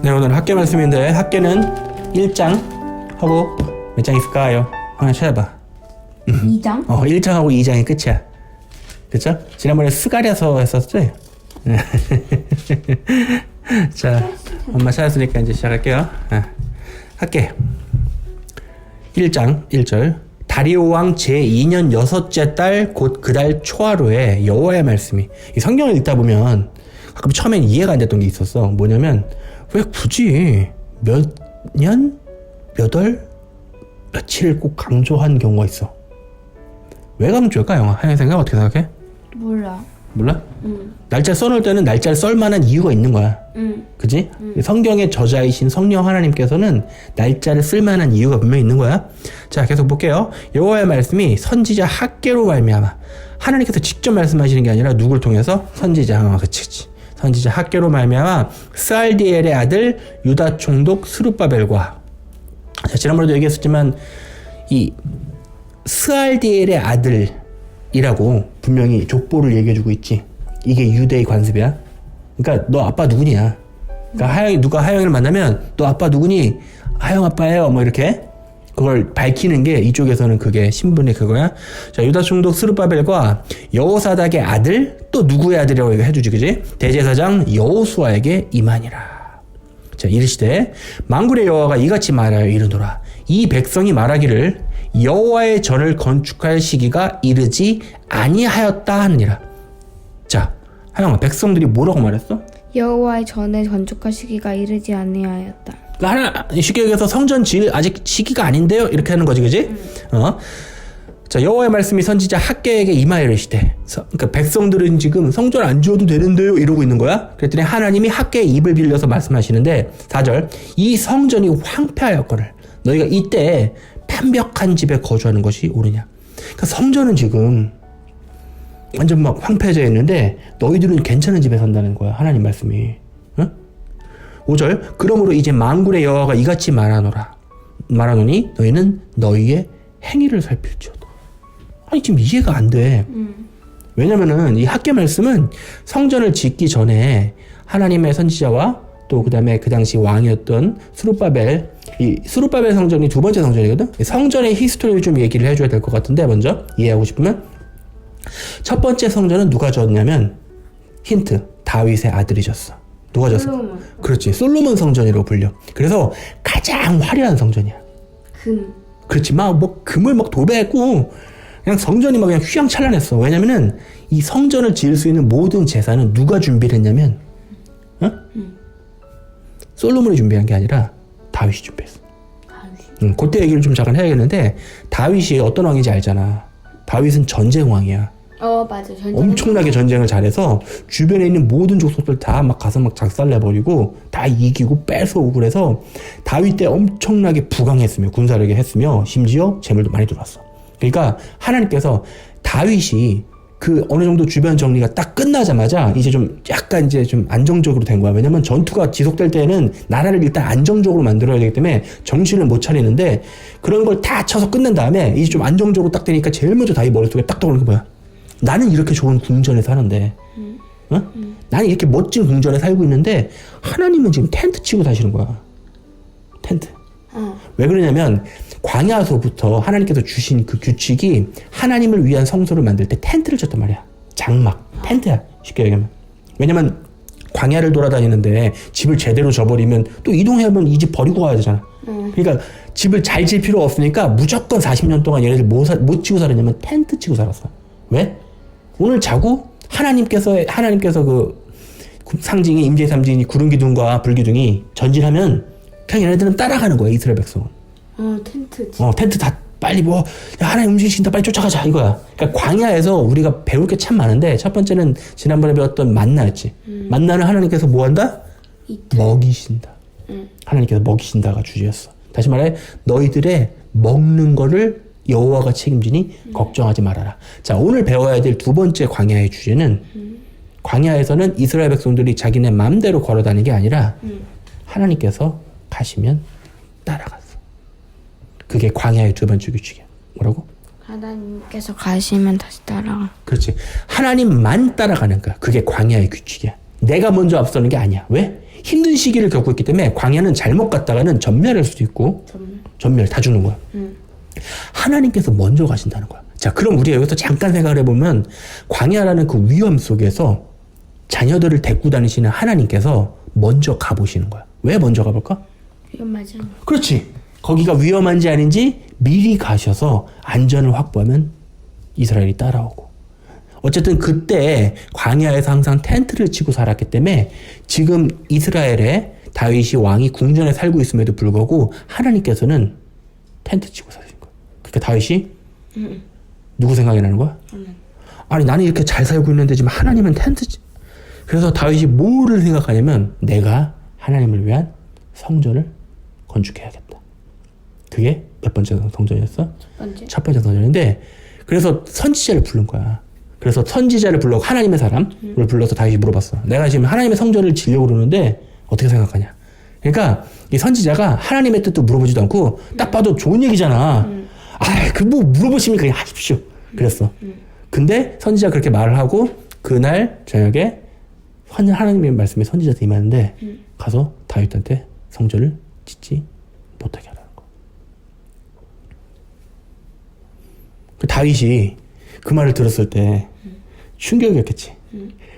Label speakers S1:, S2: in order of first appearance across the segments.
S1: 네, 오늘 학계 말씀인데 학계는 1장 하고 몇 장 있을까요? 하나 찾아봐.
S2: 2장?
S1: 1장하고 2장이 끝이야. 그쵸? 지난번에 스가랴서 했었지? 자, 엄마 찾았으니까 이제 시작할게요. 학계 1장 1절 다리오 왕 제2년 여섯째 달 곧 그 달 초하루에 여호와의 말씀이, 이 성경을 읽다 보면 가끔 처음엔 이해가 안 됐던 게 있었어. 뭐냐면 왜 굳이 몇 년, 몇 월, 며칠을 꼭 강조한 경우가 있어. 왜 강조할까, 영화? 하영 생각 어떻게 생각해?
S2: 몰라.
S1: 몰라? 날짜 써놓을 때는 날짜를 썰 만한 이유가 있는 거야. 그지? 성경의 저자이신 성령 하나님께서는 날짜를 쓸 만한 이유가 분명히 있는 거야. 자, 계속 볼게요. 여호와의 말씀이 선지자 학계로 말미암아, 하나님께서 직접 말씀하시는 게 아니라 누굴 통해서? 선지자. 그치. 선지자 학계로 말미암아 스알디엘의 아들 유다 총독 스룹바벨과, 자, 지난번에도 얘기했었지만 이 스알디엘의 아들이라고 분명히 족보를 얘기해주고 있지. 이게 유대의 관습이야. 그러니까 너 아빠 누구냐? 그러니까 누가 하영이를 만나면 너 아빠 누구니? 하영 아빠예요. 뭐 이렇게 그걸 밝히는 게 이쪽에서는 그게 신분의 그거야. 자, 유다 총독 스룹바벨과 여호사닥의 아들, 또 누구의 아들이라고 해주지, 그지? 대제사장 여호수아에게 임하니라. 자, 이르시되 만군의 여호와가 이같이 말하여 이르노라. 이 백성이 말하기를 여호와의 전을 건축할 시기가 이르지 아니하였다 하느니라. 자, 하영아, 백성들이 뭐라고 말했어?
S2: 여호와의 전에 건축할 시기가 이르지 아니하였다.
S1: 그러니까 쉽게 얘기해서 성전 지을 아직 시기가 아닌데요, 이렇게 하는 거지, 그지? 자, 여호와의 말씀이 선지자 학계에게 임하여 이르시되, 그러니까 백성들은 지금 성전 안 지어도 되는데요 이러고 있는 거야. 그랬더니 하나님이 학계의 입을 빌려서 말씀하시는데, 4절 이 성전이 황폐하였거늘 너희가 이때 편벽한 집에 거주하는 것이 옳으냐. 그러니까 성전은 지금 완전 막 황폐해져 있는데 너희들은 괜찮은 집에 산다는 거야, 하나님 말씀이. 5절 그러므로 이제 만군의 여호와가 이같이 말하노니 너희는 너희의 행위를 살필지어다. 아니, 지금 이해가 안 돼. 왜냐면은 이 학계 말씀은 성전을 짓기 전에 하나님의 선지자와 또 그 다음에 그 당시 왕이었던 스룹바벨, 이 스룹바벨 성전이 두 번째 성전이거든. 성전의 히스토리를 좀 얘기를 해줘야 될 것 같은데, 먼저 이해하고 싶으면 첫 번째 성전은 누가 졌냐면, 힌트, 다윗의 아들이 졌어. 누가 졌어?
S2: 솔로몬.
S1: 그렇지, 솔로몬 성전이라고 불려. 그래서 가장 화려한 성전이야.
S2: 금.
S1: 그렇지, 막 뭐 금을 막 도배했고 그냥 성전이 막 그냥 휘황찬란했어. 왜냐면은 이 성전을 지을 수 있는 모든 재산은 누가 준비를 했냐면, 솔로몬이 준비한 게 아니라 다윗이 준비했어. 그때 얘기를 좀 잠깐 해야겠는데, 다윗이 어떤 왕인지 알잖아. 다윗은 전쟁 왕이야.
S2: 맞아.
S1: 엄청나게 전쟁을 잘해서 주변에 있는 모든 족속들 다 막 가서 막 작살내버리고 다 이기고 뺏어오고, 그래서 다윗 때 엄청나게 부강했으며 군사력이 했으며 심지어 재물도 많이 들어왔어. 그러니까 하나님께서 다윗이 그 어느 정도 주변 정리가 딱 끝나자마자 이제 좀 약간 이제 좀 안정적으로 된 거야. 왜냐면 전투가 지속될 때는 나라를 일단 안정적으로 만들어야 되기 때문에 정신을 못 차리는데, 그런 걸 다 쳐서 끝낸 다음에 이제 좀 안정적으로 딱 되니까 제일 먼저 다윗 머릿속에 딱 떠오르는 게 뭐야? 나는 이렇게 좋은 궁전에 사는데, 나는 이렇게 멋진 궁전에 살고 있는데 하나님은 지금 텐트 치고 사시는 거야. 텐트. 왜 그러냐면 광야서부터 하나님께서 주신 그 규칙이 하나님을 위한 성소를 만들 때 텐트를 쳤단 말이야. 장막, 텐트야, 쉽게 얘기하면. 왜냐면 광야를 돌아다니는데 집을 제대로 져버리면 또 이동하면 이 집 버리고 가야 되잖아. 그러니까 집을 잘 질 필요가 없으니까 무조건 40년 동안 얘네들 못 치고 살았냐면 텐트 치고 살았어. 왜? 오늘 자고 하나님께서 그 상징이, 임재의 상징이 구름 기둥과 불 기둥이 전진하면 그냥 얘네들은 따라가는 거야, 이스라엘 백성은.
S2: 텐트.
S1: 텐트 다 빨리 야, 하나님 움직이신다, 빨리 쫓아가자, 이거야. 그러니까 광야에서 우리가 배울 게 참 많은데, 첫 번째는 지난번에 배웠던 만나였지. 만나는 하나님께서 뭐 한다? 먹이신다. 하나님께서 먹이신다가 주제였어. 다시 말해, 너희들의 먹는 거를 여호와가 책임지니 걱정하지 말아라. 자, 오늘 배워야 될 두 번째 광야의 주제는, 광야에서는 이스라엘 백성들이 자기네 마음대로 걸어다니는 게 아니라 하나님께서 가시면 따라갔어. 그게 광야의 두 번째 규칙이야. 뭐라고?
S2: 하나님께서 가시면 다시 따라가.
S1: 그렇지. 하나님만 따라가는 거야. 그게 광야의 규칙이야. 내가 먼저 앞서는 게 아니야. 왜? 힘든 시기를 겪고 있기 때문에 광야는 잘못 갔다가는 전멸할 수도 있고 전멸 다 죽는 거야. 하나님께서 먼저 가신다는 거야. 자, 그럼 우리가 여기서 잠깐 생각을 해보면 광야라는 그 위험 속에서 자녀들을 데리고 다니시는 하나님께서 먼저 가보시는 거야. 왜 먼저 가볼까?
S2: 위험하지 않아.
S1: 그렇지. 거기가 위험한지 아닌지 미리 가셔서 안전을 확보하면 이스라엘이 따라오고. 어쨌든 그때 광야에서 항상 텐트를 치고 살았기 때문에 지금 이스라엘의 다윗이 왕이 궁전에 살고 있음에도 불구하고 하나님께서는 텐트 치고 사신 거야. 그러니까 다윗이 누구 생각이 나는 거야? 아니 나는 이렇게 잘 살고 있는데 지금 하나님은 텐트 그래서 다윗이 뭐를 생각하냐면 내가 하나님을 위한 성전을 건축해야겠다. 그게 몇 번째 성전이었어? 첫 번째 성전인데 그래서 선지자를 부른 거야. 그래서 선지자를 불러 하나님의 사람을 불러서 다윗이 물어봤어. 내가 지금 하나님의 성전을 지려고 그러는데 어떻게 생각하냐. 그러니까 이 선지자가 하나님의 뜻도 물어보지도 않고 딱 봐도 좋은 얘기잖아. 그 뭐 물어보시면 그냥 하십시오. 그랬어. 근데 선지자가 그렇게 말을 하고 그날 저녁에 하나님의 말씀에 선지자한테 임하는데 가서 다윗한테 성전을 짓지 못하게 하라는 거. 그 다윗이 그 말을 들었을 때 충격이었겠지.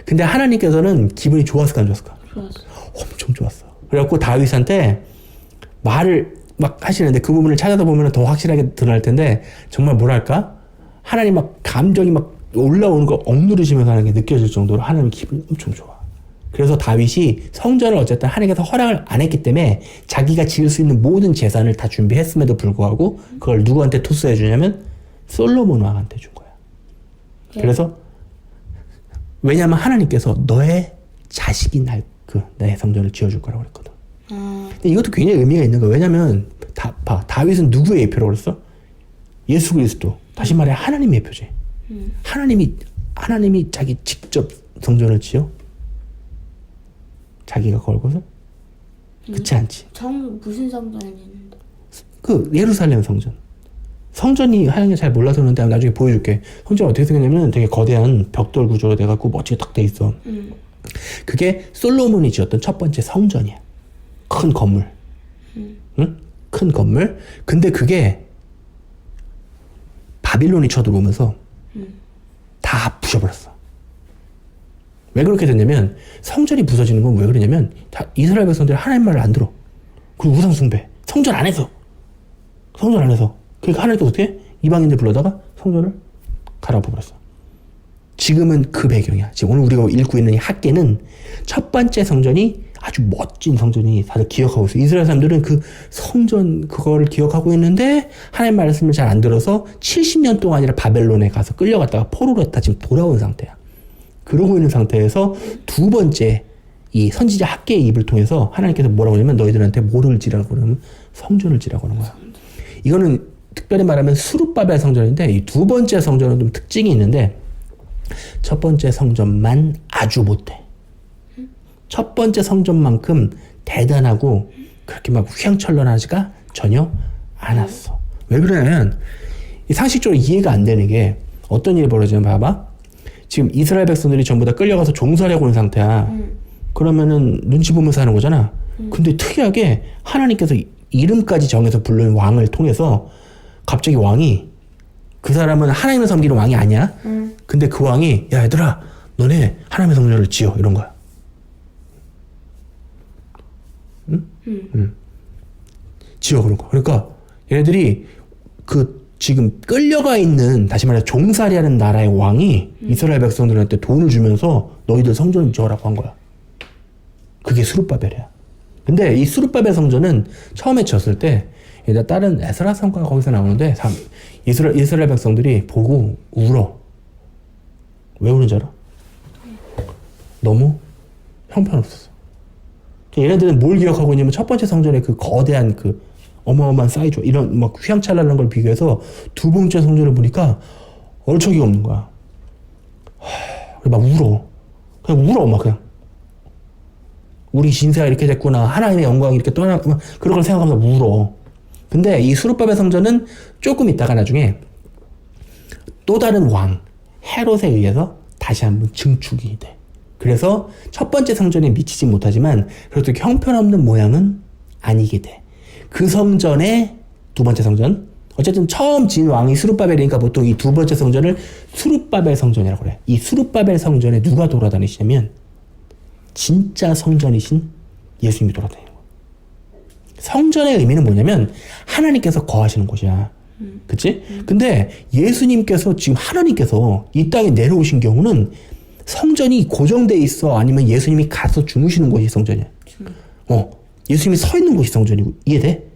S1: 근데 하나님께서는 기분이 좋았을까 안 좋았을까?
S2: 좋았어.
S1: 엄청 좋았어. 그래갖고 다윗한테 말을 막 하시는데 그 부분을 찾아다 보면 더 확실하게 드러날 텐데 정말 뭐랄까? 하나님 막 감정이 막 올라오는 거 억누르시면서 하는 게 느껴질 정도로 하나님 기분이 엄청 좋아. 그래서 다윗이 성전을 어쨌든 하나님께서 허락을 안 했기 때문에 자기가 지을 수 있는 모든 재산을 다 준비했음에도 불구하고 그걸 누구한테 토스해 주냐면 솔로몬 왕한테 준 거야. 그래서 왜냐하면 하나님께서 너의 자식이 내 성전을 지어줄 거라고 그랬거든. 근데 이것도 굉장히 의미가 있는 거야. 왜냐면 다윗은 누구의 예표라고 그랬어? 예수 그리스도. 다시 말해 하나님의 예표지. 하나님이 자기 직접 성전을 지어? 자기가 걸고서? 그렇지 않지.
S2: 무슨 성전이 있는데?
S1: 그 예루살렘 성전. 성전이 하나님 잘 몰라서 그런데 나중에 보여줄게. 성전이 어떻게 생겼냐면 되게 거대한 벽돌 구조로 돼갖고 멋지게 딱 돼 있어. 그게 솔로몬이 지었던 첫 번째 성전이야. 큰 건물. 응? 큰 건물. 근데 그게 바빌론이 쳐들어오면서 다 부셔버렸어. 왜 그렇게 됐냐면 성전이 부서지는 건 왜 그러냐면 다 이스라엘 백성들이 하나님 말을 안 들어. 그리고 우상 숭배. 성전 안에서. 그러니까 하나님도 어떻게 해? 이방인들 불러다가 성전을 갈아엎어버렸어. 지금은 그 배경이야. 지금 오늘 우리가 읽고 있는 이 학계는 첫 번째 성전이 아주 멋진 성전이 다들 기억하고 있어. 이스라엘 사람들은 그 성전 그거를 기억하고 있는데 하나님 말씀을 잘 안 들어서 70년 동안이나 바벨론에 가서 끌려갔다가 포로로 했다 지금 돌아온 상태야. 그러고 있는 상태에서 두 번째 이 선지자 학계의 입을 통해서 하나님께서 뭐라고 하냐면 너희들한테 뭐를 지라고 그러면 성전을 지라고 하는 거야. 이거는 특별히 말하면 수룹바벨 성전인데 이 두 번째 성전은 좀 특징이 있는데 첫 번째 성전만 아주 못해. 첫 번째 성전만큼 대단하고 그렇게 막 휘황찬란하지가 전혀 않았어. 왜 그러냐면 상식적으로 이해가 안 되는 게 어떤 일이 벌어지면 봐봐. 지금 이스라엘 백성들이 전부 다 끌려가서 종살이하고 있는 상태야. 그러면은 눈치 보면서 하는 거잖아. 근데 특이하게 하나님께서 이름까지 정해서 부른 왕을 통해서 갑자기 왕이 그 사람은 하나님을 섬기는 왕이 아니야. 근데 그 왕이 야 얘들아 너네 하나님의 성전을 지어 이런 거야. 응? 지어 그런 거. 그러니까 얘네들이 그 지금 끌려가 있는 다시 말해 종살이하는 나라의 왕이 이스라엘 백성들한테 돈을 주면서 너희들 성전을 지어라고 한 거야. 그게 수룹바벨이야. 근데 이 수룹바벨 성전은 처음에 지었을 때 다른 에스라 성과가 거기서 나오는데 이스라엘 백성들이 보고 울어. 왜 우는지 알아? 너무 형편없었어. 얘네들은 뭘 기억하고 있냐면 첫 번째 성전의 그 거대한 그 어마어마한 사이즈 이런 막 휘황찬란한 걸 비교해서 두 번째 성전을 보니까 얼척이가 없는 거야. 막 울어. 그냥 울어 막 그냥. 우리 신세가 이렇게 됐구나. 하나님의 영광이 이렇게 떠나 그런 걸 생각하면서 울어. 근데 이 수룹바벨 성전은 조금 있다가 나중에 또 다른 왕 헤롯에 의해서 다시 한번 증축이 돼. 그래서 첫 번째 성전에 미치지 못하지만 그래도 형편없는 모양은 아니게 돼. 그 성전의 두 번째 성전, 어쨌든 처음 지은 왕이 수룹바벨이니까 보통 이 두 번째 성전을 수룹바벨 성전이라고 그래. 이 수룹바벨 성전에 누가 돌아다니시냐면 진짜 성전이신 예수님이 돌아다니는 거야. 성전의 의미는 뭐냐면 하나님께서 거하시는 곳이야. 그치? 근데 예수님께서 지금 하나님께서 이 땅에 내려오신 경우는 성전이 고정돼 있어? 아니면 예수님이 가서 주무시는 곳이 성전이야? 예수님이 서 있는 곳이 성전이고, 이해돼?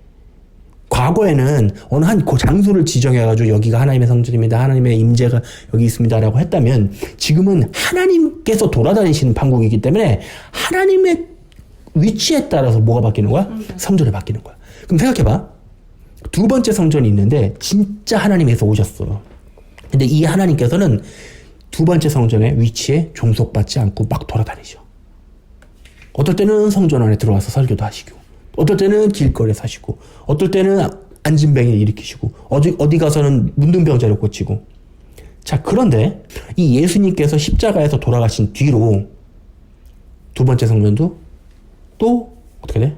S1: 과거에는 어느 한 장소를 지정해가지고 여기가 하나님의 성전입니다. 하나님의 임재가 여기 있습니다라고 했다면 지금은 하나님께서 돌아다니시는 판국이기 때문에 하나님의 위치에 따라서 뭐가 바뀌는 거야? 성전이 바뀌는 거야. 그럼 생각해봐. 두 번째 성전이 있는데 진짜 하나님께서 오셨어. 근데 이 하나님께서는 두 번째 성전의 위치에 종속받지 않고 막 돌아다니죠. 어떨 때는 성전 안에 들어와서 설교도 하시고, 어떨 때는 길거리에 사시고, 어떨 때는 안진뱅이를 일으키시고, 어디 가서는 문둥병자를 고치고. 자, 그런데 이 예수님께서 십자가에서 돌아가신 뒤로 두 번째 성전도 또 어떻게 돼?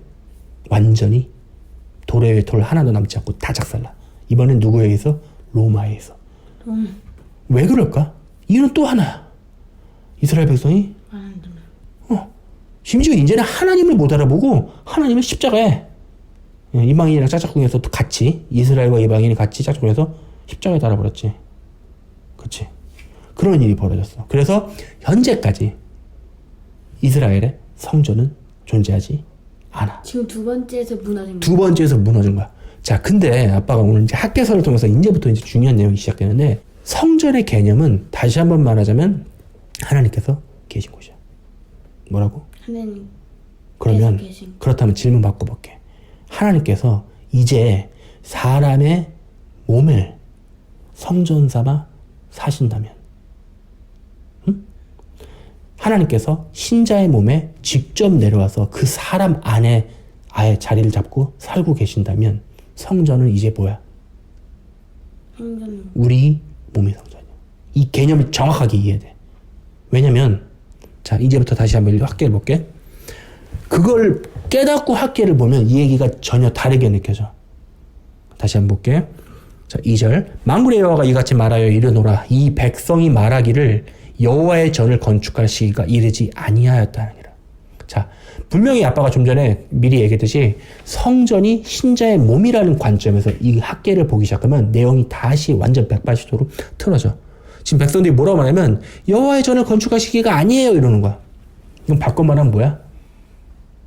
S1: 완전히 돌에 위에 돌 하나도 남지 않고 다 작살나. 이번엔 누구에 의해서? 로마에 의해서. 왜 그럴까? 이유는 또 하나야. 이스라엘 백성이 심지어 이제는 하나님을 못 알아보고 하나님을 십자가에, 이방인이랑 짝짝꿍해서 또 같이 이스라엘과 이방인이 같이 짝짝꿍해서 십자가에 달아버렸지. 그치? 그런 일이 벌어졌어. 그래서 현재까지 이스라엘의 성전은 존재하지 않아.
S2: 지금 두 번째에서 무너진
S1: 두 번째에서 무너진 거야. 자, 근데 아빠가 오늘 이제 학개서를 통해서 이제부터 이제 중요한 내용이 시작되는데, 성전의 개념은 다시 한번 말하자면 하나님께서 계신 곳이야. 뭐라고?
S2: 하나님.
S1: 그러면
S2: 계신.
S1: 그렇다면 질문 바꿔볼게. 하나님께서 이제 사람의 몸을 성전 삼아 사신다면, 하나님께서 신자의 몸에 직접 내려와서 그 사람 안에 아예 자리를 잡고 살고 계신다면 성전은 이제 뭐야?
S2: 성전.
S1: 우리 몸의 성전이야. 이 개념을 정확하게 이해돼. 왜냐면 자, 이제부터 다시 한번 학계를 볼게. 그걸 깨닫고 학계를 보면 이 얘기가 전혀 다르게 느껴져. 다시 한번 볼게. 자, 2절. 만군의 여호와가 이같이 말하여 이르노라. 이 백성이 말하기를 여호와의 전을 건축할 시기가 이르지 아니하였다느니라. 자, 분명히 아빠가 좀 전에 미리 얘기했듯이 성전이 신자의 몸이라는 관점에서 이 학계를 보기 시작하면 내용이 다시 완전 180도로 틀어져. 지금 백성들이 뭐라고 말하면 여호와의 전을 건축할 시기가 아니에요 이러는 거야. 이건 바꿔 말하면 뭐야?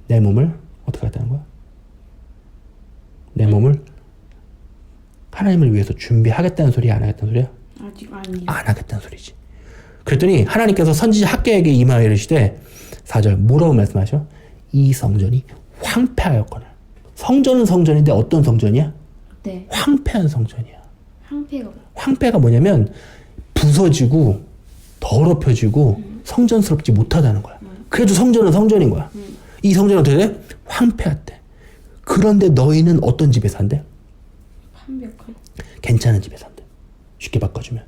S1: 내 몸을 어떻게 하겠다는 거야? 내 몸을 하나님을 위해서 준비하겠다는 소리야, 안 하겠다는 소리야?
S2: 아직 아니에요.
S1: 안 하겠다는 소리지. 그랬더니 하나님께서 선지자 학개에게 임하여 이르시되 4절 뭐라고 말씀하셔? 이 성전이 황폐하였거늘. 성전은 성전인데 어떤 성전이야?
S2: 네.
S1: 황폐한 성전이야. 황폐가 뭐냐면 부서지고 더럽혀지고 성전스럽지 못하다는 거야. 그래도 성전은 성전인 거야. 이 성전은 어떻게 돼? 황폐했대. 그런데 너희는 어떤 집에 산대?
S2: 완벽한.
S1: 괜찮은 집에 산대. 쉽게 바꿔주면.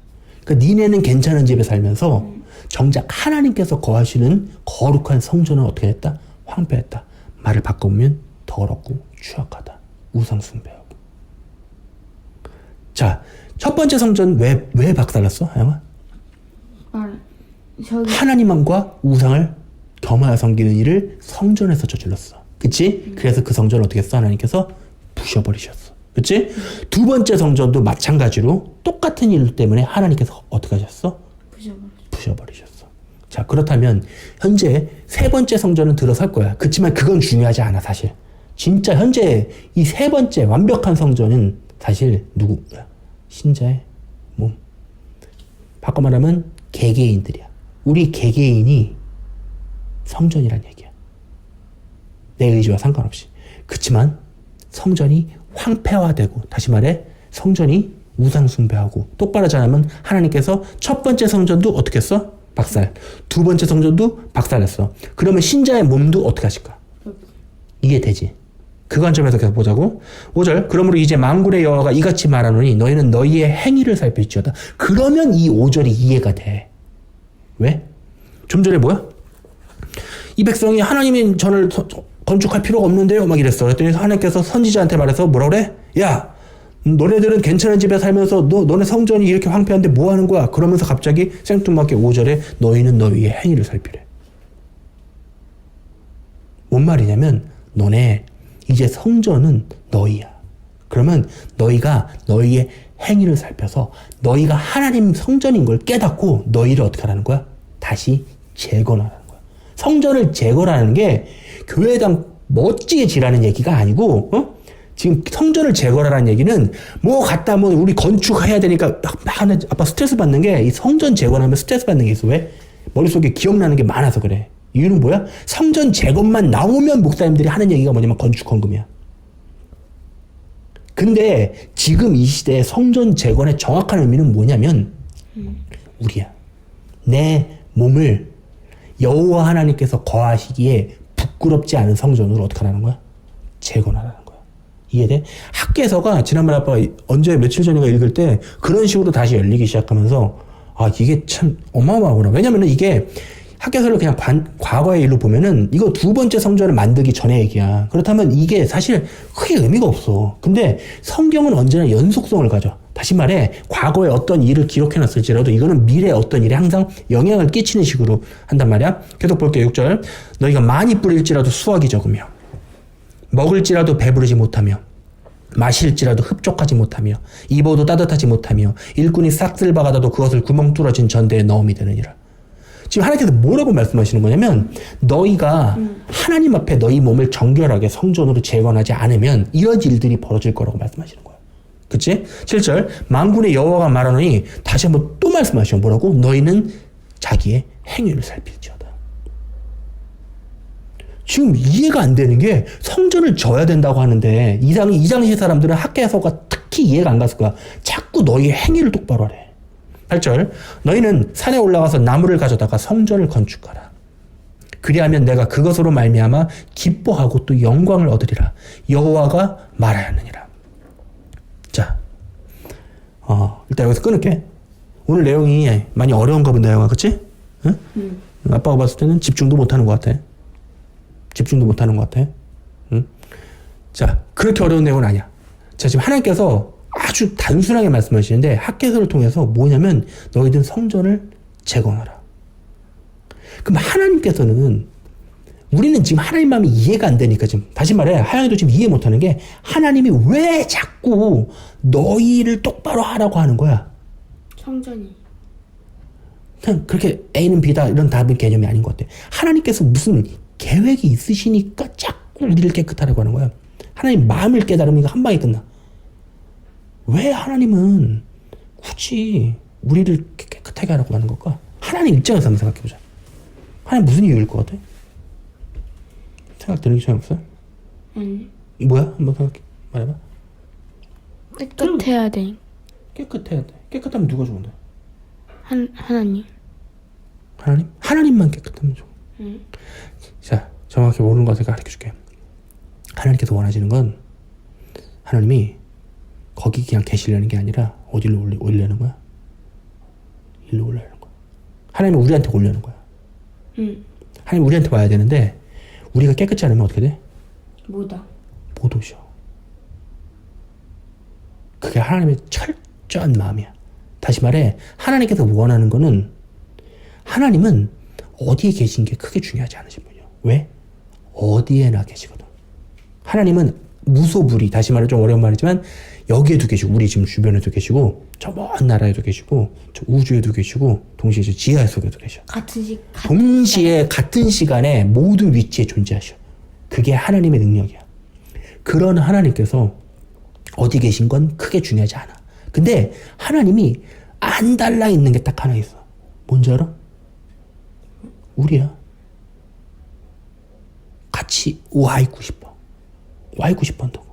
S1: 그러니까 니네는 괜찮은 집에 살면서 정작 하나님께서 거하시는 거룩한 성전은 어떻게 했다? 황폐했다. 말을 바꿔보면 더럽고 추악하다. 우상 숭배하고. 자, 첫 번째 성전 왜 박살났어? 하영아? 하나님과 우상을 겸하여 섬기는 일을 성전에서 저질렀어. 그치? 그래서 그 성전을 어떻게 했어? 하나님께서 부셔버리셨어. 그치? 두 번째 성전도 마찬가지로 똑같은 일 때문에 하나님께서 어떻게 하셨어? 부셔버리셨어. 자, 그렇다면 현재 세 번째 성전은 들어설 거야. 그렇지만 그건 중요하지 않아, 사실. 진짜 현재 이 세 번째 완벽한 성전은 사실 누구야? 신자의 몸. 바꿔 말하면 개개인들이야. 우리 개개인이 성전이란 얘기야. 내 의지와 상관없이. 그렇지만 성전이 황폐화되고, 다시 말해 성전이 우상숭배하고 똑바로 잘하면 하나님께서 첫 번째 성전도 어떻게 했어? 박살. 두 번째 성전도 박살냈어. 그러면 신자의 몸도 어떻게 하실까? 이게 되지. 그 관점에서 계속 보자고. 5절. 그러므로 이제 만군의 여호와가 이같이 말하노니 너희는 너희의 행위를 살필지어다. 그러면 이 5절이 이해가 돼. 왜? 좀 전에 뭐야? 이 백성이 하나님이 전을 건축할 필요가 없는데요. 막 이랬어. 그랬더니 하나님께서 선지자한테 말해서 뭐라 그래? 야, 너네들은 괜찮은 집에 살면서 너네 성전이 이렇게 황폐한데 뭐 하는 거야? 그러면서 갑자기 생뚱맞게 5절에 너희는 너희의 행위를 살피래. 뭔 말이냐면 너네 이제 성전은 너희야. 그러면 너희가 너희의 행위를 살펴서 너희가 하나님 성전인 걸 깨닫고 너희를 어떻게 하라는 거야? 다시 재건하라는 거야. 성전을 재건하는 게 교회당 멋지게 지라는 얘기가 아니고 지금 성전을 재건하라는 얘기는 뭐 갖다 뭐 우리 건축해야 되니까 막 아빠 스트레스 받는 게 이 성전 재건하면 스트레스 받는 게 있어. 왜? 머릿속에 기억나는 게 많아서 그래. 이유는 뭐야? 성전 재건만 나오면 목사님들이 하는 얘기가 뭐냐면 건축 헌금이야. 근데 지금 이 시대에 성전 재건의 정확한 의미는 뭐냐면 우리야. 내 몸을 여호와 하나님께서 거하시기에 부끄럽지 않은 성전으로 어떻게 하라는 거야? 재건하라는 거야. 이해돼? 학개서가 지난번에 아빠가 언제 며칠 전인가 읽을 때 그런 식으로 다시 열리기 시작하면서 아 이게 참 어마어마하구나. 왜냐면은 이게 학개서를 그냥 과거의 일로 보면은 이거 두 번째 성전을 만들기 전의 얘기야. 그렇다면 이게 사실 크게 의미가 없어. 근데 성경은 언제나 연속성을 가져. 다시 말해 과거에 어떤 일을 기록해놨을지라도 이거는 미래의 어떤 일에 항상 영향을 끼치는 식으로 한단 말이야. 계속 볼게요. 6절 너희가 많이 뿌릴지라도 수확이 적으며 먹을지라도 배부르지 못하며 마실지라도 흡족하지 못하며 입어도 따뜻하지 못하며 일꾼이 싹쓸 박아다도 그것을 구멍 뚫어진 전대에 넣음이 되느니라. 지금 하나님께서 뭐라고 말씀하시는 거냐면 너희가 하나님 앞에 너희 몸을 정결하게 성전으로 재건하지 않으면 이런 일들이 벌어질 거라고 말씀하시는 거야. 그치? 7절 만군의 여호와가 말하노니 다시 한번 또 말씀하시죠. 뭐라고? 너희는 자기의 행위를 살필지어다. 지금 이해가 안 되는 게 성전을 져야 된다고 하는데 이 당시 사람들은 학개서가 특히 이해가 안 갔을 거야. 자꾸 너희의 행위를 똑바로 하래. 8절 너희는 산에 올라가서 나무를 가져다가 성전을 건축하라. 그리하면 내가 그것으로 말미암아 기뻐하고 또 영광을 얻으리라. 여호와가 말하였느니라. 자, 일단 여기서 끊을게. 오늘 내용이 많이 어려운가 본다, 영화, 그치? 응? 아빠가 봤을 때는 집중도 못하는 것 같아. 집중도 못하는 것 같아. 응? 자, 그렇게 어려운 내용은 아니야. 자, 지금 하나님께서 아주 단순하게 말씀하시는데 학개서를 통해서 뭐냐면 너희들 성전을 재건하라. 그럼 하나님께서는 우리는 지금 하나님 마음이 이해가 안 되니까 지금 다시 말해 하나님도 지금 이해 못하는 게 하나님이 왜 자꾸 너희를 똑바로 하라고 하는 거야.
S2: 성전이
S1: 그냥 그렇게 A는 B다 이런 답은 개념이 아닌 것 같아. 하나님께서 무슨 계획이 있으시니까 자꾸 우리를 깨끗하라고 하는 거야. 하나님 마음을 깨달으면 이거 한 방에 끝나. 왜 하나님은 굳이 우리를 깨끗하게 하라고 하는 걸까? 하나님 입장에서 한번 생각해보자. 하나님 무슨 이유일 것 같아? 생각 드는 게 전혀 없어요? 뭐야? 한번 생각해. 말해봐.
S2: 깨끗해야 돼.
S1: 깨끗해야 돼. 깨끗하면 누가 좋은데?
S2: 하나님.
S1: 하나님? 하나님만 깨끗하면 좋아. 자, 정확히 모르는 것을 가르쳐줄게. 하나님께서 원하시는 건 하나님이 거기 그냥 계시려는 게 아니라 어디로 올리려는 거야? 일로 올리려는 거야. 하나님은 우리한테 올려는 거야. 하나님 우리한테 와야 되는데 우리가 깨끗지 않으면 어떻게 돼? 못 오셔. 그게 하나님의 철저한 마음이야. 다시 말해 하나님께서 원하는 거는 하나님은 어디에 계신 게 크게 중요하지 않으신 분이야. 왜? 어디에나 계시거든. 하나님은 무소불위, 다시 말해 좀 어려운 말이지만 여기에도 계시고 우리 지금 주변에도 계시고 저 먼 나라에도 계시고 저 우주에도 계시고 동시에 저 지하 속에도 계셔. 동시에 같은 시간에 모든 위치에 존재하셔. 그게 하나님의 능력이야. 그런 하나님께서 어디 계신 건 크게 중요하지 않아. 근데 하나님이 안 달라 있는 게 딱 하나 있어. 뭔지 알아? 우리야. 같이 와 있고 싶어. 와 있고 싶어한다고.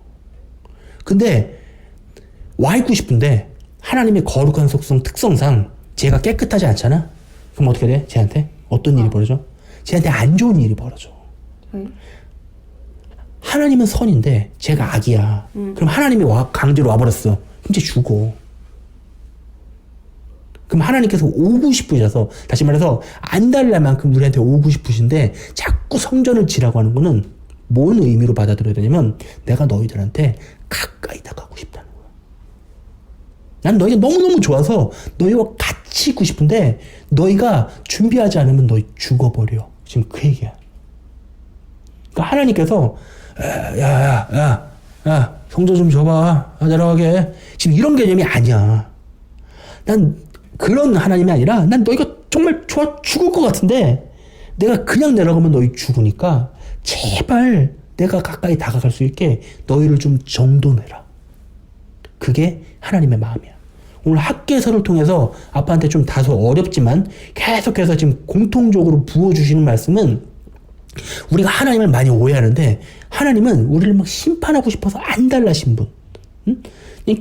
S1: 근데 와 있고 싶은데 하나님의 거룩한 속성 특성상 쟤가 깨끗하지 않잖아? 그럼 어떻게 돼? 쟤한테? 어떤 일이 벌어져? 쟤한테 안 좋은 일이 벌어져. 하나님은 선인데 쟤가 악이야. 그럼 하나님이 강제로 와버렸어. 그럼 쟤 죽어. 그럼 하나님께서 오고 싶으셔서, 다시 말해서 안 달랄 만큼 우리한테 오고 싶으신데 자꾸 성전을 지라고 하는 거는 뭔 의미로 받아들여야 되냐면 내가 너희들한테 가까이 다가가고 싶다는 거야. 난 너희가 너무너무 좋아서 너희와 같이 있고 싶은데 너희가 준비하지 않으면 너희 죽어버려. 지금 그 얘기야. 그러니까 하나님께서 야, 성전 좀 줘봐. 내려가게. 지금 이런 개념이 아니야. 난 그런 하나님이 아니라 난 너희가 정말 좋아 죽을 것 같은데 내가 그냥 내려가면 너희 죽으니까 제발 내가 가까이 다가갈 수 있게 너희를 좀 정돈해라. 그게 하나님의 마음이야. 오늘 학개서를 통해서 아빠한테 좀 다소 어렵지만 계속해서 지금 공통적으로 부어주시는 말씀은 우리가 하나님을 많이 오해하는데 하나님은 우리를 막 심판하고 싶어서 안달나신 분. 응?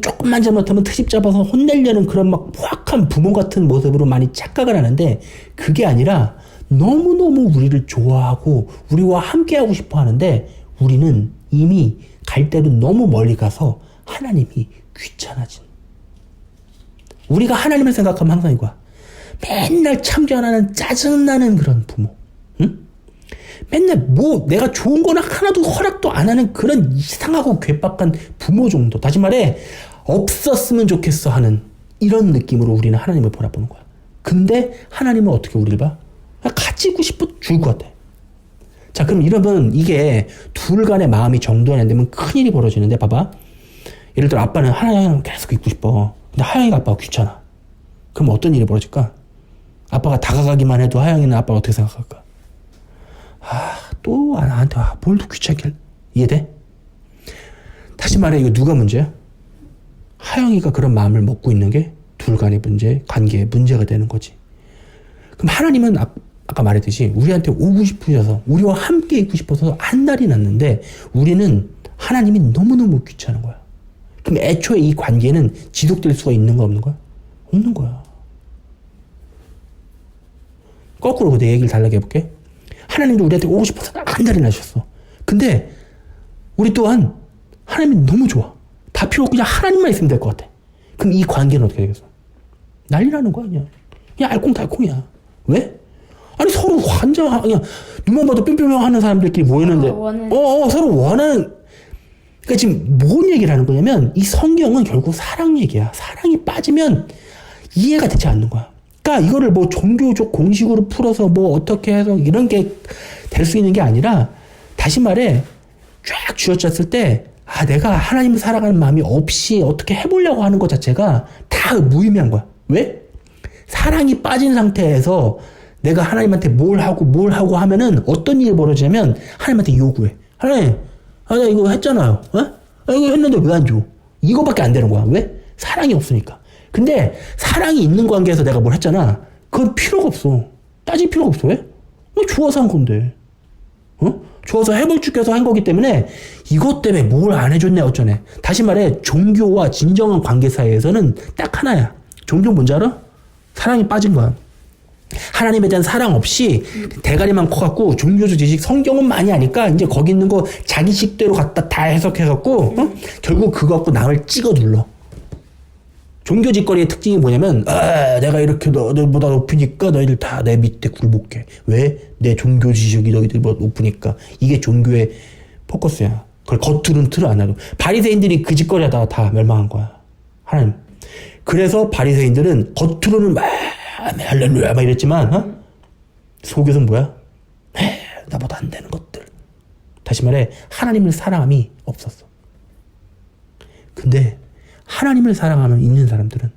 S1: 조금만 잘못하면 트집 잡아서 혼내려는 그런 막 포악한 부모 같은 모습으로 많이 착각을 하는데 그게 아니라 너무너무 우리를 좋아하고 우리와 함께하고 싶어 하는데 우리는 이미 갈 때도 너무 멀리 가서 하나님이 귀찮아진. 우리가 하나님을 생각하면 항상 이거야. 맨날 참견하는 짜증나는 그런 부모. 응? 맨날 뭐 내가 좋은 거나 하나도 허락도 안 하는 그런 이상하고 괴팍한 부모 정도. 다시 말해 없었으면 좋겠어 하는 이런 느낌으로 우리는 하나님을 바라보는 거야. 근데 하나님은 어떻게 우리를 봐? 같이 있고 싶어 죽을 것 같아. 자, 그럼 이러면 이게 둘 간의 마음이 정돈이 안 되면 큰일이 벌어지는데 봐봐. 예를 들어 아빠는 하나님이랑 계속 있고 싶어. 근데 하영이가 아빠가 귀찮아. 그럼 어떤 일이 벌어질까? 아빠가 다가가기만 해도 하영이는 아빠가 어떻게 생각할까? 또 나한테 뭘 더 귀찮게. 이해돼? 다시 말해 이거 누가 문제야? 하영이가 그런 마음을 먹고 있는 게 둘 간의 문제, 관계의 문제가 되는 거지. 그럼 하나님은 아까 말했듯이 우리한테 오고 싶으셔서 우리와 함께 있고 싶어서 한 달이 났는데 우리는 하나님이 너무너무 귀찮은 거야. 그럼 애초에 이 관계는 지속될 수가 있는 거 없는 거야? 없는 거야. 거꾸로 내 얘기를 달라게 해볼게. 하나님도 우리한테 오고 싶어서 한 달이 나셨어. 근데 우리 또한 하나님이 너무 좋아. 다 필요 없고 그냥 하나님만 있으면 될 것 같아. 그럼 이 관계는 어떻게 되겠어? 난리 나는 거야 그냥. 그냥 알콩달콩이야. 왜? 아니 서로 완전 그냥 눈만 봐도 뿅뿅뿅 하는 사람들끼리 모였는데 서로 원하는. 그러니까 지금 뭔 얘기를 하는 거냐면 이 성경은 결국 사랑 얘기야. 사랑이 빠지면 이해가 되지 않는 거야. 그러니까 이거를 뭐 종교적 공식으로 풀어서 뭐 어떻게 해서 이런 게 될 수 있는 게 아니라 다시 말해 쫙 쥐어짰을 때 내가 하나님을 사랑하는 마음이 없이 어떻게 해보려고 하는 것 자체가 다 무의미한 거야. 왜? 사랑이 빠진 상태에서 내가 하나님한테 뭘 하고 하면은 어떤 일이 벌어지냐면 하나님한테 요구해. 하나님, 나 이거 했잖아요. 이거 했는데 왜 안 줘? 이거밖에 안 되는 거야. 왜? 사랑이 없으니까. 근데 사랑이 있는 관계에서 내가 뭘 했잖아. 그건 필요가 없어. 따질 필요가 없어. 왜? 좋아서 한 건데. 좋아서 해볼 줄께서 한 거기 때문에 이것 때문에 뭘 안 해줬네 어쩌네. 다시 말해 종교와 진정한 관계 사이에서는 딱 하나야. 종교 뭔지 알아? 사랑이 빠진 거야. 하나님에 대한 사랑 없이 대가리만 커갖고 종교적 지식 성경은 많이 아니까 이제 거기 있는 거 자기식대로 갖다 다 해석해갖고 결국 그거 갖고 남을 찍어 눌러. 종교 짓거리의 특징이 뭐냐면 내가 이렇게 너희들보다 높으니까 너희들 다 내 밑에 굴복해. 왜? 내 종교 지식이 너희들보다 높으니까. 이게 종교의 포커스야. 그걸 겉으로는 틀어 안 하고. 바리새인들이 그 짓거리 하다가 다 멸망한 거야. 하나님. 그래서 바리새인들은 겉으로는 막 할렐루야 막 이랬지만 속에서는 뭐야? 나보다 안 되는 것들. 다시 말해 하나님을 사랑함이 없었어. 근데 하나님을 사랑하면 있는 사람들은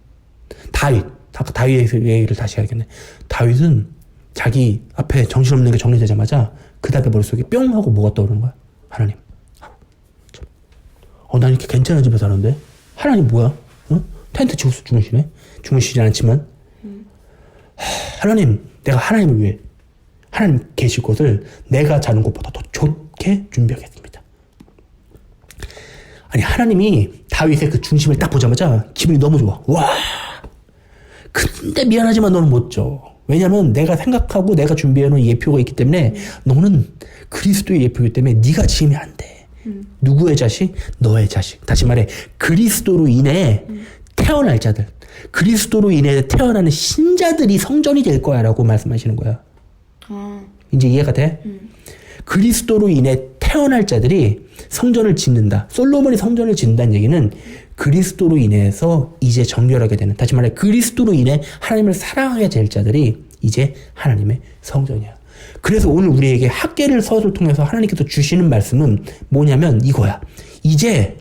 S1: 다윗의 얘기를 다시 해야겠네. 다윗은 자기 앞에 정신없는 게 정리되자마자 그 다음에 머릿속에 뿅 하고 뭐가 떠오르는 거야? 하나님. 난 이렇게 괜찮은 집에 사는데 하나님 뭐야? 텐트 치고 주무시네? 주무시진 않지만 하나님, 내가 하나님을 위해 하나님 계실 곳을 내가 자는 곳보다 더 좋게 준비하겠습니다. 아니 하나님이 다윗의 그 중심을 딱 보자마자 기분이 너무 좋아. 와. 근데 미안하지만 너는 못 줘. 왜냐면 내가 생각하고 내가 준비해놓은 예표가 있기 때문에 너는 그리스도의 예표이기 때문에 네가 지으면 안 돼. 누구의 자식? 너의 자식. 다시 말해 그리스도로 인해 태어날 자들, 그리스도로 인해 태어나는 신자들이 성전이 될 거야 라고 말씀하시는 거야. 이제 이해가 돼? 그리스도로 인해 태어날 자들이 성전을 짓는다. 솔로몬이 성전을 짓는다는 얘기는 그리스도로 인해서 이제 정결하게 되는, 다시 말해 그리스도로 인해 하나님을 사랑하게 될 자들이 이제 하나님의 성전이야. 그래서 오늘 우리에게 학개를 서술을 통해서 하나님께서 주시는 말씀은 뭐냐면 이거야. 이제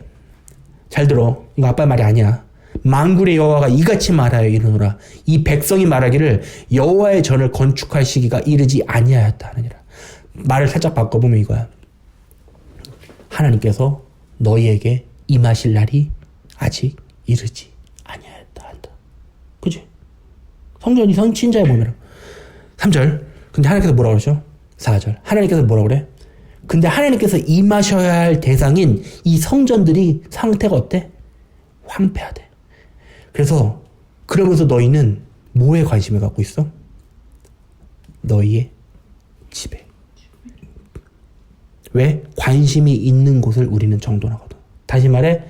S1: 잘 들어. 이거 아빠 말이 아니야. 만군의 여호와가 이같이 말하여 이르노라. 이 백성이 말하기를 여호와의 전을 건축할 시기가 이르지 아니하였다 하느니라. 말을 살짝 바꿔보면 이거야. 하나님께서 너희에게 임하실 날이 아직 이르지 아니하였다 한다. 그치? 성전이 선친자의 몸이라. 3절. 근데 하나님께서 뭐라고 그러죠? 4절. 하나님께서 뭐라고 그래? 근데 하나님께서 임하셔야 할 대상인 이 성전들이 상태가 어때? 황폐하대. 그래서 그러면서 너희는 뭐에 관심을 갖고 있어? 너희의 집에. 왜? 관심이 있는 곳을 우리는 정돈하거든. 다시 말해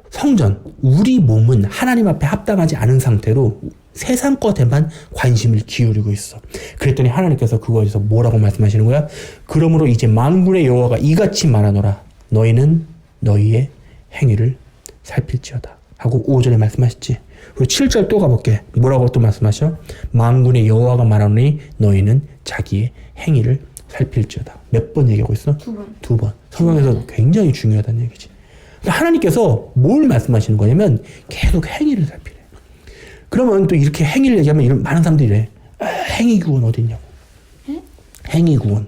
S1: 성전, 우리 몸은 하나님 앞에 합당하지 않은 상태로 세상 것에만 관심을 기울이고 있어. 그랬더니 하나님께서 그거에서 뭐라고 말씀하시는 거야? 그러므로 이제 만군의 여호와가 이같이 말하노라. 너희는 너희의 행위를 살필지어다 하고 5절에 말씀하셨지. 그리고 7절 또 가볼게. 뭐라고 또 말씀하셔? 만군의 여호와가 말하노니 너희는 자기의 행위를 살필지어다. 몇 번 얘기하고 있어?
S2: 2번.
S1: 2번. 성경에서 굉장히 중요하다는 얘기지. 하나님께서 뭘 말씀하시는 거냐면 계속 행위를 살피래. 그러면 또 이렇게 행위를 얘기하면 이런 많은 사람들이 이래. 행위구원 어딨냐고. 행위구원.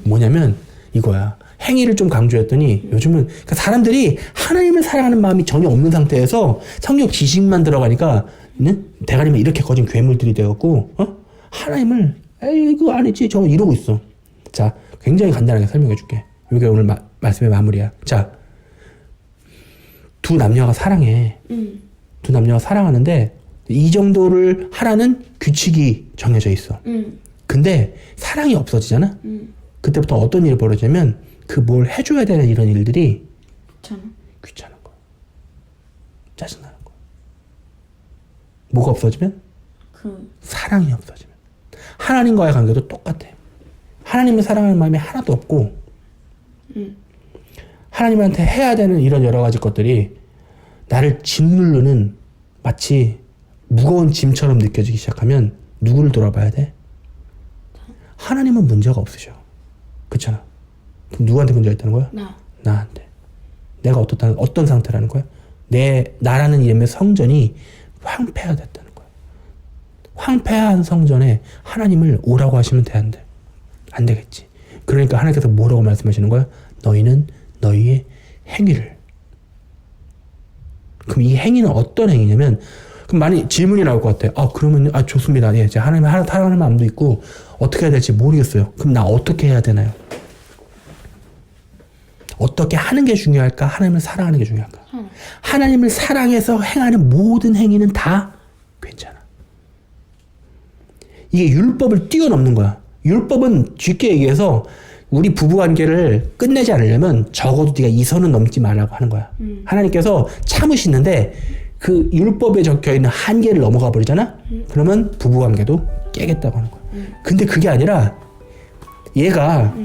S1: 뭐냐면 이거야. 행위를 좀 강조했더니 요즘은 그러니까 사람들이 하나님을 사랑하는 마음이 전혀 없는 상태에서 성경 지식만 들어가니까 대가리만 이렇게 거진 괴물들이 되었고 하나님을 에이 이거 아니지 저거 이러고 있어. 자, 굉장히 간단하게 설명해 줄게. 이게 오늘 말씀의 마무리야. 자, 두 남녀가 사랑해. 두 남녀가 사랑하는데 이 정도를 하라는 규칙이 정해져 있어. 근데 사랑이 없어지잖아? 그때부터 어떤 일이 벌어지냐면 그 뭘 해줘야 되는 이런 일들이 귀찮은 거야. 짜증나는 거야. 뭐가 없어지면? 사랑이 없어지면. 하나님과의 관계도 똑같아. 하나님을 사랑하는 마음이 하나도 없고 하나님한테 해야 되는 이런 여러 가지 것들이 나를 짓누르는 마치 무거운 짐처럼 느껴지기 시작하면 누구를 돌아봐야 돼? 하나님은 문제가 없으셔. 그렇잖아. 그럼 누구한테 문제가 있다는 거야? 나한테. 내가 어떤 상태라는 거야? 나라는 이름의 성전이 황폐화됐다는 거야. 황폐한 성전에 하나님을 오라고 하시면 돼, 안 돼? 안 되겠지. 그러니까 하나님께서 뭐라고 말씀하시는 거야? 너희는 너희의 행위를. 그럼 이 행위는 어떤 행위냐면, 그럼 많이 질문이 나올 것 같아. 그러면, 좋습니다. 예, 제가 하나님을 사랑하는 마음도 있고, 어떻게 해야 될지 모르겠어요. 그럼 나 어떻게 해야 되나요? 어떻게 하는 게 중요할까? 하나님을 사랑하는 게 중요할까? 하나님을 사랑해서 행하는 모든 행위는 다 괜찮아. 이게 율법을 뛰어넘는 거야. 율법은 쉽게 얘기해서 우리 부부관계를 끝내지 않으려면 적어도 네가 이 선은 넘지 말라고 하는 거야. 하나님께서 참으시는데 그 율법에 적혀있는 한계를 넘어가 버리잖아? 그러면 부부관계도 깨겠다고 하는 거야. 근데 그게 아니라 얘가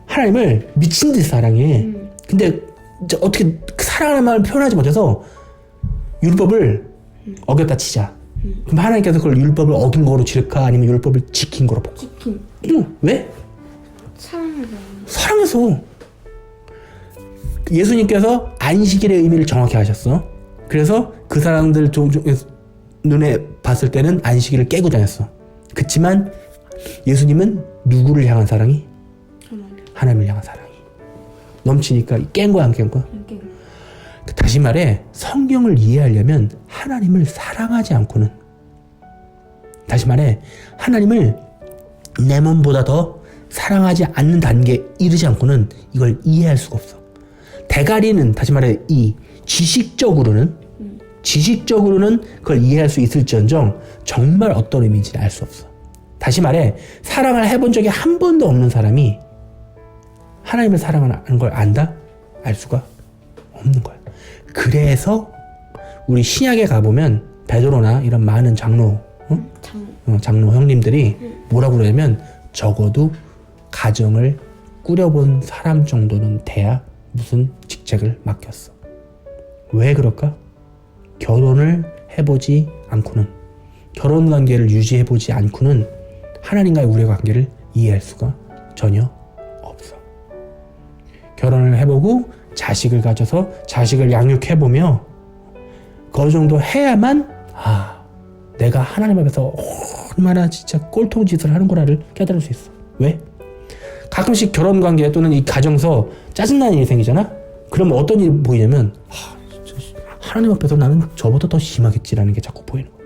S1: 하나님을 미친 듯이 사랑해. 근데 어떻게 사랑하는 마음을 표현하지 못해서 율법을 어겼다 치자. 그럼 하나님께서 그걸 율법을 어긴 거로 칠까? 아니면 율법을 지킨 거로 볼까? 왜? 사랑해서. 예수님께서 안식일의 의미를 정확히 하셨어. 그래서 그 사람들 눈에 봤을 때는 안식일을 깨고 다녔어. 그치만 예수님은 누구를 향한 사랑이? 하나님을 향한 사랑이 넘치니까 깬 거야, 안 깬 거야? 다시 말해 성경을 이해하려면 하나님을 사랑하지 않고는, 다시 말해 하나님을 내 몸보다 더 사랑하지 않는 단계에 이르지 않고는 이걸 이해할 수가 없어. 대가리는, 다시 말해 이 지식적으로는 그걸 이해할 수 있을지언정 정말 어떤 의미인지는 알 수 없어. 다시 말해 사랑을 해본 적이 한 번도 없는 사람이 하나님을 사랑하는 걸 안다? 알 수가 없는 거야. 그래서 우리 신약에 가보면 베드로나 이런 많은 장로 장로 형님들이 뭐라고 그러냐면 적어도 가정을 꾸려본 사람 정도는 돼야 무슨 직책을 맡겼어. 왜 그럴까? 결혼을 해보지 않고는, 결혼관계를 유지해보지 않고는 하나님과의 우리의 관계를 이해할 수가 전혀 없어. 결혼을 해보고 자식을 가져서 자식을 양육해보며 그 정도 해야만 내가 하나님 앞에서 얼마나 진짜 꼴통 짓을 하는 거라를 깨달을 수 있어. 왜? 가끔씩 결혼관계 또는 이 가정에서 짜증나는 일이 생기잖아? 그러면 어떤 일이 보이냐면 하나님 앞에서 나는 저보다 더 심하겠지라는 게 자꾸 보이는 거야.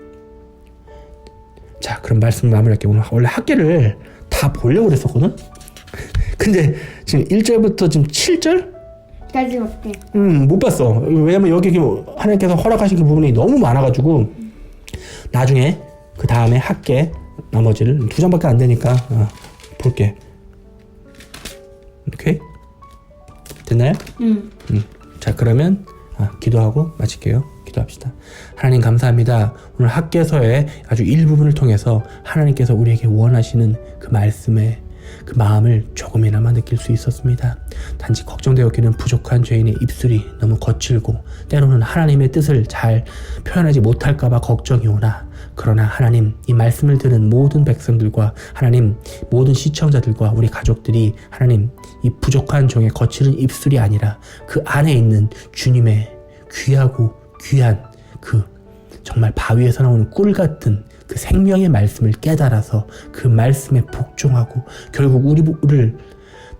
S1: 자, 그럼 말씀 마무리할게요. 오늘 원래 학계를 다 보려고 그랬었거든? 근데 지금 1절부터 지금 7절?
S2: 까지 볼게.
S1: 못 봤어. 왜냐면 여기 하나님께서 허락하신 그 부분이 너무 많아가지고 나중에 그 다음에 학계 나머지를 2장밖에 안 되니까 볼게. 오케이? 됐나요? 자, 그러면 기도하고 마칠게요. 기도합시다. 하나님 감사합니다. 오늘 학계서의 아주 일부분을 통해서 하나님께서 우리에게 원하시는 그 말씀의 그 마음을 조금이나마 느낄 수 있었습니다. 단지 걱정되었기는 부족한 죄인의 입술이 너무 거칠고 때로는 하나님의 뜻을 잘 표현하지 못할까봐 걱정이 오나, 그러나 하나님, 이 말씀을 들은 모든 백성들과 하나님 모든 시청자들과 우리 가족들이 하나님 이 부족한 종의 거칠은 입술이 아니라 그 안에 있는 주님의 귀하고 귀한 그 정말 바위에서 나오는 꿀 같은 그 생명의 말씀을 깨달아서 그 말씀에 복종하고 결국 우리를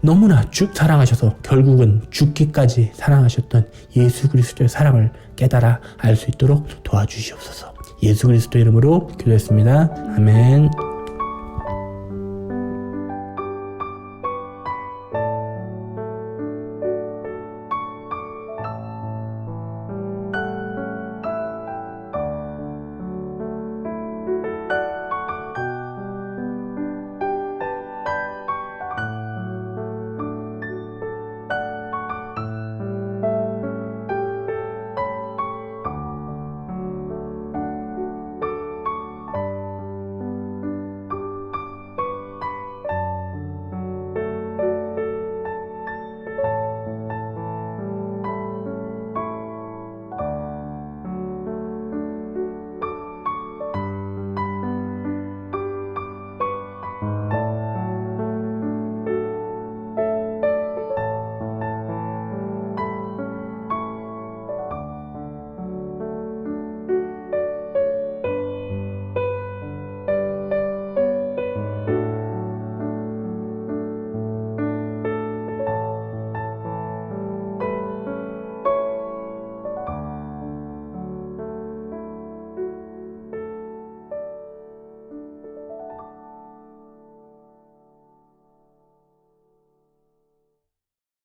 S1: 너무나 사랑하셔서 결국은 죽기까지 사랑하셨던 예수 그리스도의 사랑을 깨달아 알 수 있도록 도와주시옵소서. 예수 그리스도 이름으로 기도했습니다. 아멘.